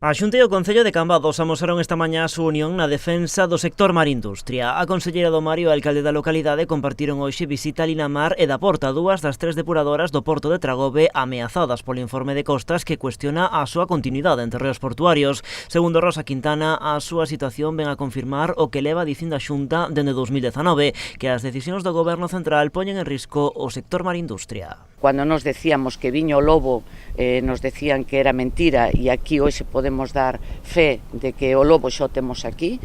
A Xunta e o Concello de Cambados amosaron esta mañá a súa unión na defensa do sector marindustria. A conselleira do Mar e o alcalde da localidade compartiron hoxe visita a Linamar e da Porta, dúas das tres depuradoras do porto de Tragobe ameazadas polo informe de Costas que cuestiona a súa continuidade en terreos portuarios. Segundo Rosa Quintana, a súa situación ven a confirmar o que leva dicindo a Xunta dende 2019, que as decisións do Goberno Central poñen en risco o sector marindustria. Cuando nos decíamos que viño o lobo, nos decían que era mentira, e aquí hoxe podemos dar fe de que o lobo xa o temos aquí.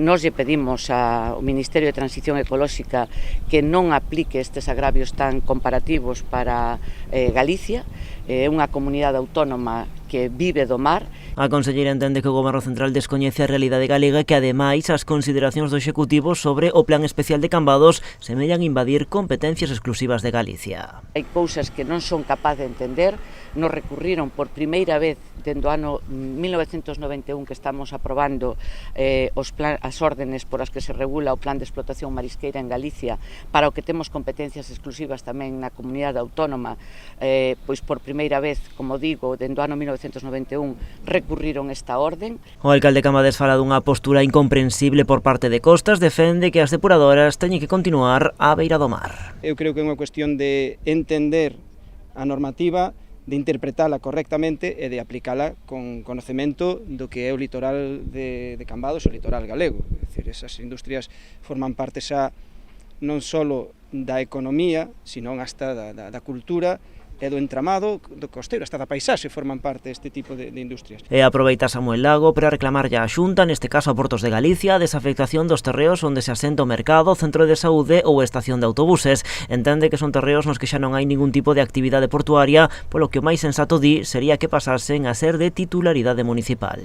Nos lle pedimos ao Ministerio de Transición Ecolóxica que non aplique estes agravios tan comparativos para Galicia, unha comunidade autónoma que vive do mar. A conselleira entende que o Goberno Central descoñece a realidade galega e que, ademais, as consideracións do Executivo sobre o Plan Especial de Cambados semellan invadir competencias exclusivas de Galicia. Hai cousas que non son capaz de entender. Nos recurriron por primeira vez dende o ano 1991 que estamos aprobando as órdenes por as que se regula o Plan de Explotación Marisqueira en Galicia, para o que temos competencias exclusivas tamén na comunidade autónoma, pois por primeira vez, como digo, dende o ano 1991 recurriron esta orden. O alcalde Camades fala dunha postura incomprensible por parte de Costas, defende que as depuradoras teñen que continuar á beira do mar. Eu creo que é unha cuestión de entender a normativa, de interpretala correctamente e de aplicala con conocemento do que é o litoral de Cambados, o litoral galego. É dicir, esas industrias forman parte xa non só da economía, senón hasta da cultura e do entramado do costeiro, hasta da paisaxe forman parte deste tipo de industrias. E aproveita Samuel Lago para reclamar a Xunta, neste caso a Portos de Galicia, a desafectación dos terreos onde se asenta o mercado, centro de saúde ou estación de autobuses. Entende que son terreos nos que xa non hai ningún tipo de actividade portuaria, polo que o máis sensato di sería que pasasen a ser de titularidade municipal.